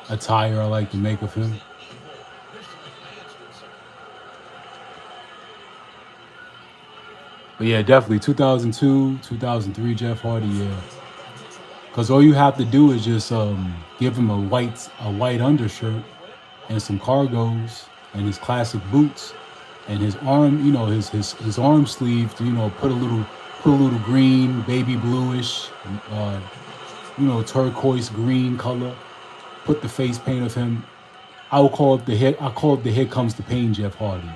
attire I like to make of him. But yeah, definitely 2002, 2003 Jeff Hardy, yeah. Because all you have to do is just give him a white undershirt and some cargos and his classic boots and his arm, his arm sleeve, put a little green, baby bluish, turquoise green color. Put the face paint of him. I call it the Here Comes the Pain Jeff Hardy.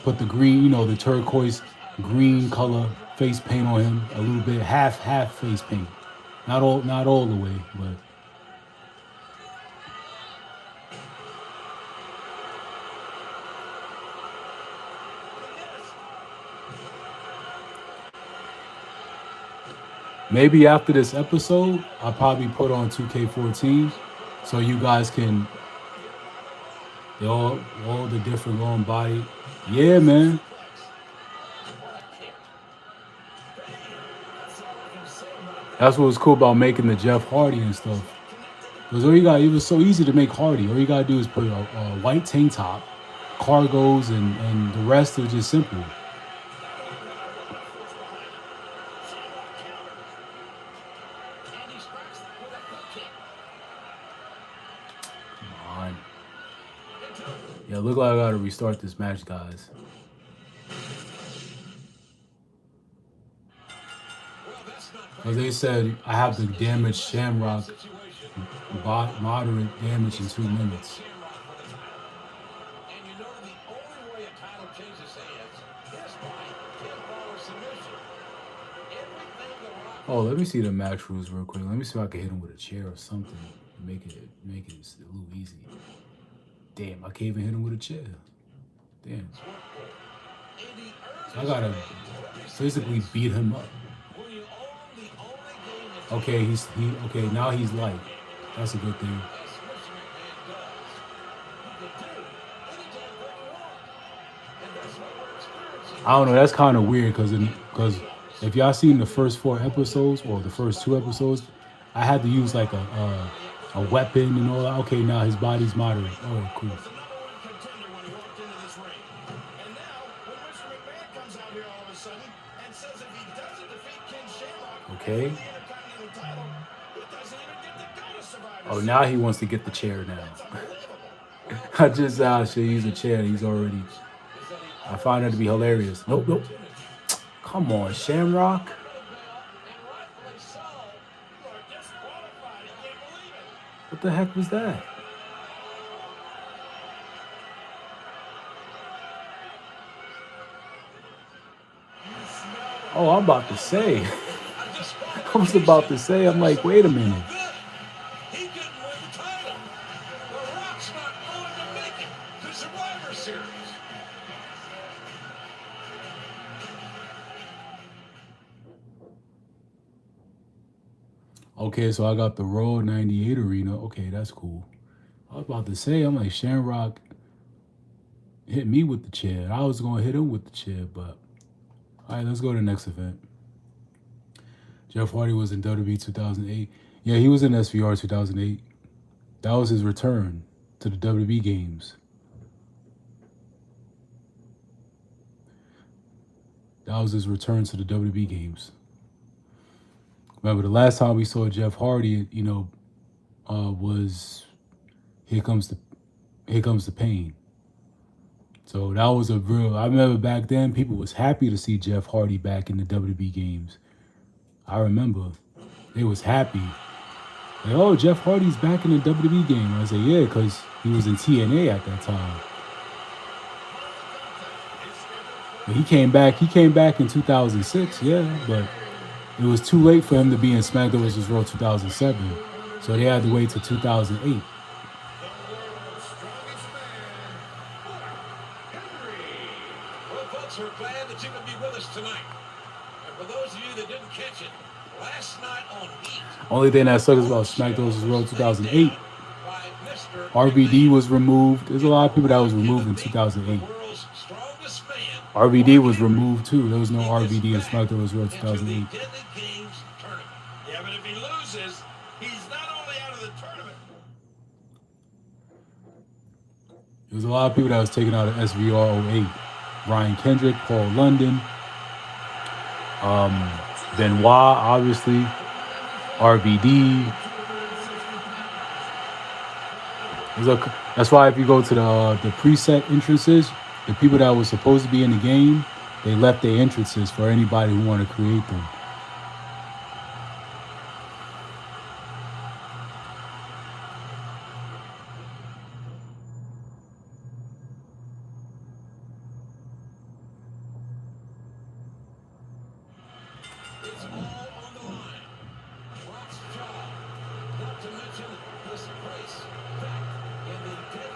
Put the green, the turquoise green color face paint on him, a little bit, half face paint. Not all the way, but maybe after this episode, I'll probably put on 2K14 so you guys can They all the different long body. Yeah, man. That's what was cool about making the Jeff Hardy and stuff. Because it was so easy to make Hardy. All you gotta do is put a white tank top, cargos, and the rest was just simple. Come on. Yeah, look like I gotta restart this match, guys. Because they said I have to damage Shamrock moderate damage in 2 minutes. Oh, let me see the match rules real quick. Let me see if I can hit him with a chair or something. Make it a little easy. Damn, I can't even hit him with a chair. Damn. So I gotta physically beat him up. Okay, okay, now he's light. That's a good thing. I don't know. That's kind of weird because if y'all seen the first 4 episodes or the first 2 episodes, I had to use like a weapon and all that. Okay, now his body's moderate. Oh, cool. Okay. Oh, now he wants to get the chair now. I just should use a chair. He's already. I find that to be hilarious. Nope. Come on, Shamrock. What the heck was that? Oh, I'm about to say. I was about to say, I'm like, wait a minute. Okay, so I got the Raw 98 arena. Okay, that's cool. I was about to say, I'm like, Shamrock hit me with the chair. I was going to hit him with the chair, but all right, let's go to the next event. Jeff Hardy was in WWE 2008. Yeah, he was in SVR 2008. That was his return to the WWE games. That was his return to the WWE games. Remember, the last time we saw Jeff Hardy, was Here Comes the Pain. So that was a real. I remember back then, people was happy to see Jeff Hardy back in the WWE games. I remember they was happy. Like, oh, Jeff Hardy's back in the WWE game. I said, yeah, because he was in TNA at that time. But he came back. He came back in 2006, yeah, but it was too late for him to be in SmackDown vs. Raw 2007. So they had to wait till 2008. We're glad that you could be with us tonight. And for those of you that didn't catch it, last night on Heat. Only thing that sucks about SmackDown vs. Raw 2008, RVD was removed. There's a lot of people that was removed in 2008. RVD was removed too. There was no RVD in SmackDown vs. Raw 2008. Yeah, but if he loses, he's not only out of the tournament. There was a lot of people that was taken out of SVR 08. Brian Kendrick, Paul London, Benoit, obviously, RVD. That's why if you go to the preset entrances, the people that were supposed to be in the game, they left their entrances for anybody who wanted to create them.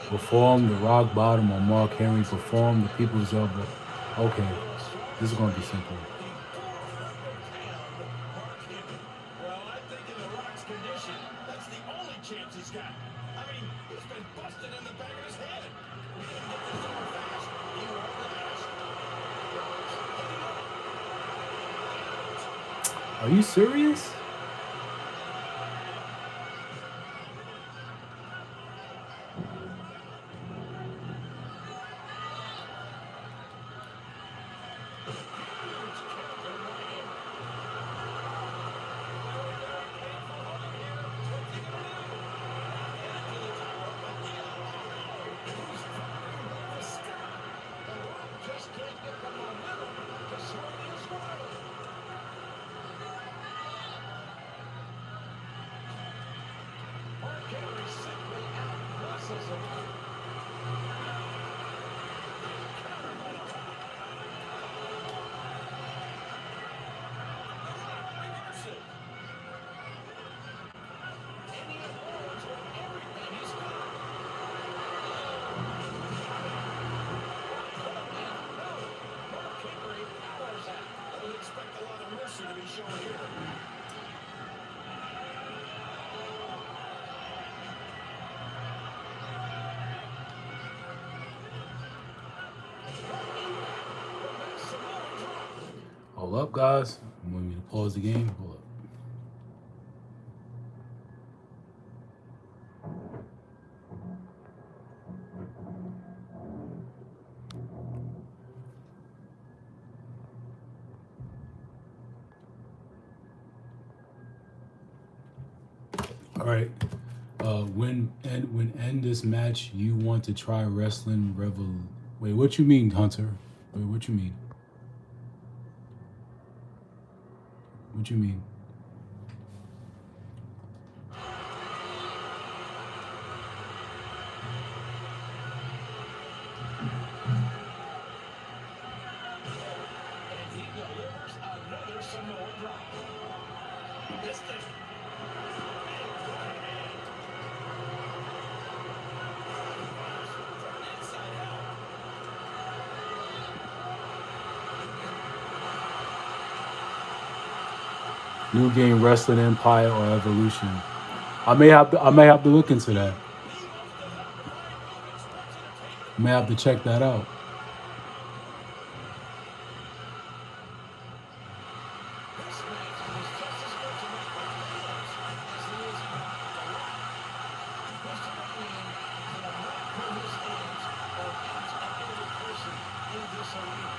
Perform the rock bottom on Mark Henry. Perform the people's elbow. Okay, this is going to be simple. Well, I think in the Rock's condition, that's the only chance he's got. I mean, he's been busted in the back of his head. Are you serious? Just can't get the momentum to swing his way. Mark Henry simply out-muscles him. Reverses. And he unloads with everything he's got. Mark Henry powers out. I don't expect a lot of mercy to be shown here. Hold up, guys. You want me to pause the game? Hold up. All right. When end this match, you want to try wrestling Wait, what you mean, Hunter? Wait, what you mean? What you mean? And he delivers another Samoa drop. Missed it. Inside out. New Game Wrestling Empire or Evolution? I may have to look into that. I may have to check that out. This match is just as much a match for fans as it is about the rock. Mr. McMahon cannot put his hands on each and every person in this arena.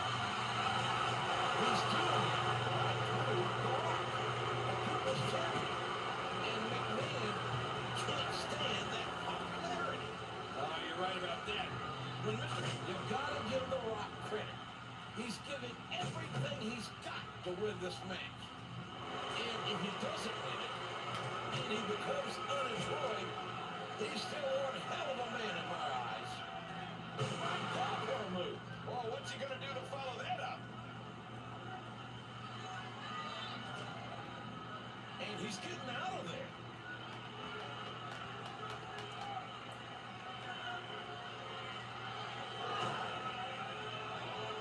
He's doing it through the rock, a people's champion. And McMahon can't stand that popularity. Oh, you're right about that. When you've got to give the Rock credit. He's giving everything he's got to win this match. And if he doesn't win it, and he becomes unemployed, he's still one hell of a man in my eyes. Power move. Well, what's he going to do to follow that up? And he's getting out of there.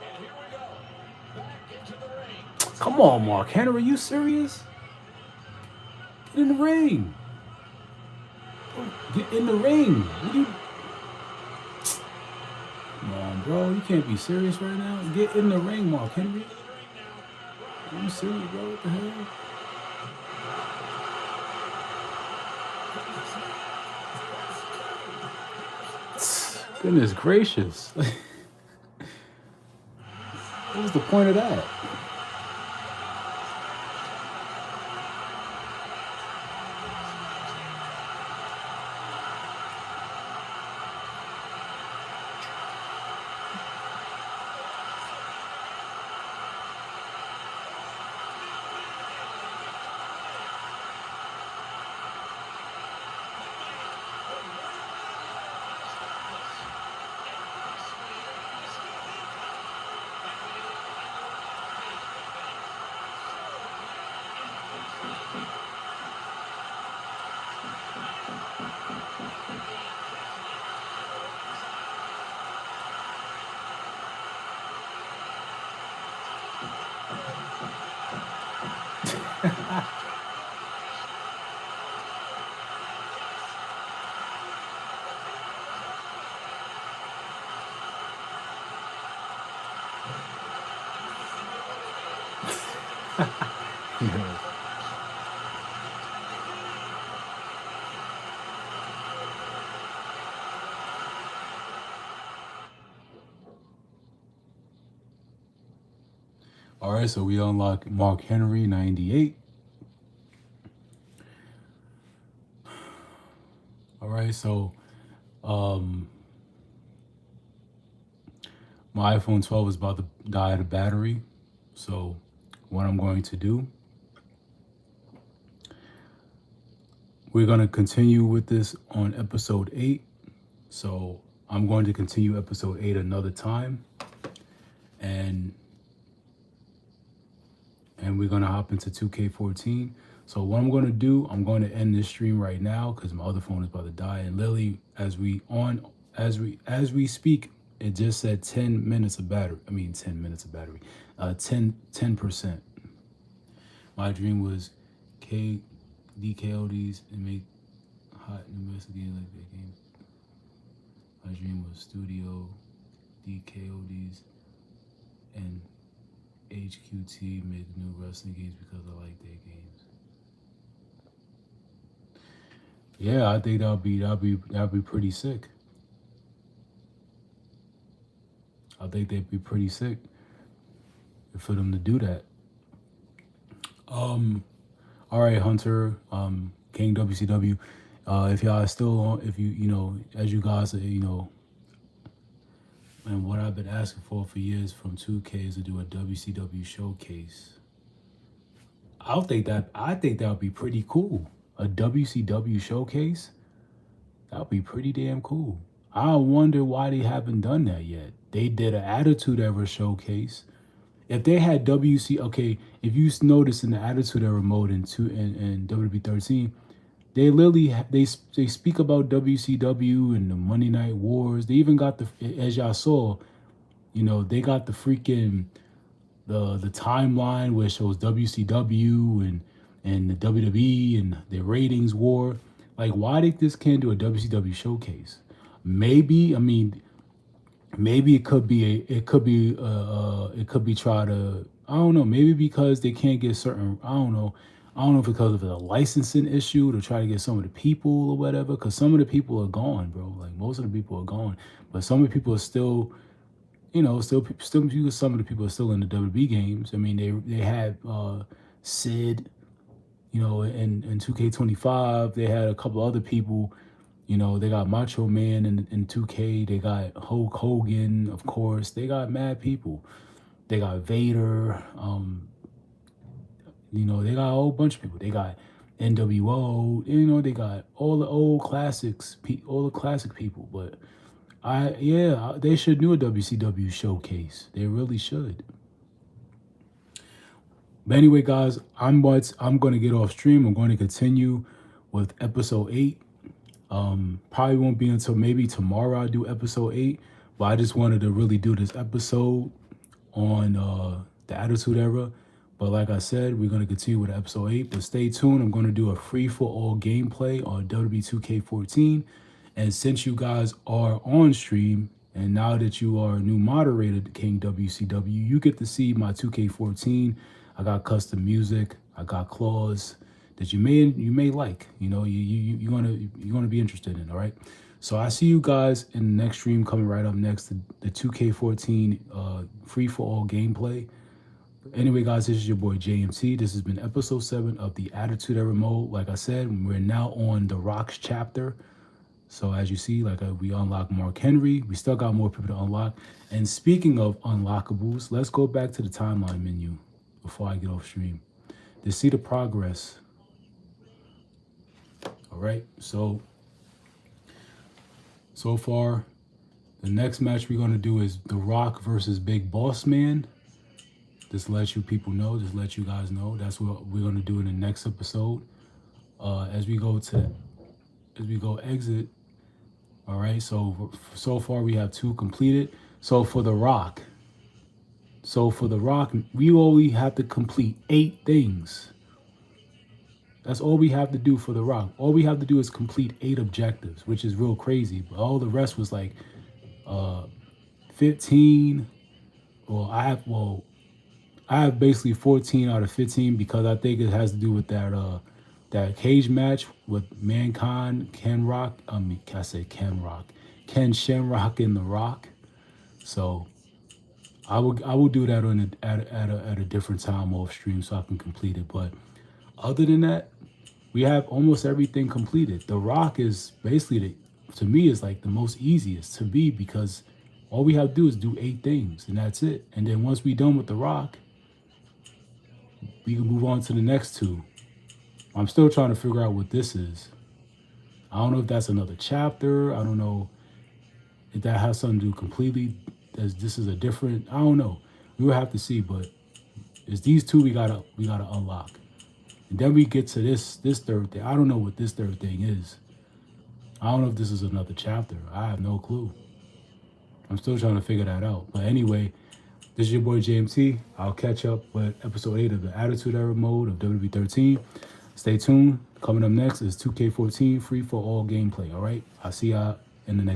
And here we go. Back into the ring. Come on, Mark Henry, are you serious? Get in the ring. Get in the ring. What do you... Come on, bro. You can't be serious right now. Get in the ring, Mark Henry. Into the ring now. Are you serious, bro? What the hell? Goodness gracious. What was the point of that? All right, so we unlock Mark Henry 98. All right, so um, my iPhone 12 is about to die of battery. So what I'm going to do, we're going to continue with this on episode 8. So I'm going to continue episode 8 another time. And we're going to hop into 2K14. So what I'm going to do, I'm going to end this stream right now because my other phone is about to die. And literally, as we speak, it just said 10 minutes of battery. I mean, 10 minutes of battery. 10%. My dream was K DKODs and make hot investigating like that game. My dream was studio DKODs and HQT make new wrestling games because I like their games. Yeah, I think that'd be pretty sick. I think they'd be pretty sick for them to do that. All right, Hunter, King WCW. If y'all still, if you know, as you guys, and what I've been asking for years from 2K is to do a WCW showcase. I think that would be pretty cool. A WCW showcase, that would be pretty damn cool. I wonder why they haven't done that yet. They did an Attitude Era showcase. If they had okay, if you notice in the Attitude Era mode in WWE 13, they literally they speak about WCW and the Monday Night Wars. They even got the, as y'all saw, they got the freaking the timeline where it shows WCW and the WWE and their ratings war. Like, why they just can't do a WCW showcase? Maybe, I mean, maybe it could be try to, I don't know, maybe because they can't get certain, I don't know if because of a licensing issue to try to get some of the people or whatever, because some of the people are gone, bro. Like, most of the people are gone, but some of the people are still, some of the people are still in the WB games. I mean, they had Sid, in 2K25. They had a couple other people. They got Macho Man in 2K. They got Hulk Hogan, of course. They got mad people. They got Vader. They got a whole bunch of people. They got NWO. They got all the old classics, all the classic people. But they should do a WCW showcase. They really should. But anyway, guys, I'm going to get off stream. I'm going to continue with episode 8. Probably won't be until maybe tomorrow I do episode 8. But I just wanted to really do this episode on the Attitude Era. But like I said, we're going to continue with episode 8. But stay tuned. I'm going to do a free-for-all gameplay on WWE 2K14. And since you guys are on stream, and now that you are a new moderator to King WCW, you get to see my 2K14. I got custom music. I got claws that you may like. You're gonna be interested in. All right. So I see you guys in the next stream coming right up next, the 2K14 free for all gameplay. Anyway, guys, this is your boy JMT. This has been episode 7 of the Attitude Era mode. Like I said, we're now on the Rocks chapter. So as you see, we unlock Mark Henry. We still got more people to unlock. And speaking of unlockables, let's go back to the timeline menu before I get off stream to see the progress. All right. So far, the next match we're going to do is The Rock versus Big Boss Man. Just let you people know, just let you guys know. That's what we're going to do in the next episode. As we go exit. All right, so far we have 2 completed. So for The Rock, we only have to complete 8 things. That's all we have to do for The Rock. All we have to do is complete 8 objectives, which is real crazy. But all the rest was like 15. I have basically 14 out of 15 because I think it has to do with that cage match with Mankind, Ken Shamrock, and The Rock. So I will do that on at a different time off stream so I can complete it. But other than that, we have almost everything completed. The Rock is basically to me is like the most easiest to be because all we have to do is do 8 things and that's it. And then once we done with the Rock, we can move on to the next two. I'm still trying to figure out what this is. I don't know if that's another chapter. I don't know if that has something to do completely. As this is a different. I don't know. We will have to see. But it's these two we gotta unlock, and then we get to this third thing. I don't know what this third thing is. I don't know if this is another chapter. I have no clue. I'm still trying to figure that out. But anyway, this is your boy JMT. I'll catch up with episode 8 of the Attitude Era mode of WWE 13. Stay tuned. Coming up next is 2K14 free for all gameplay. All right. I'll see y'all in the next.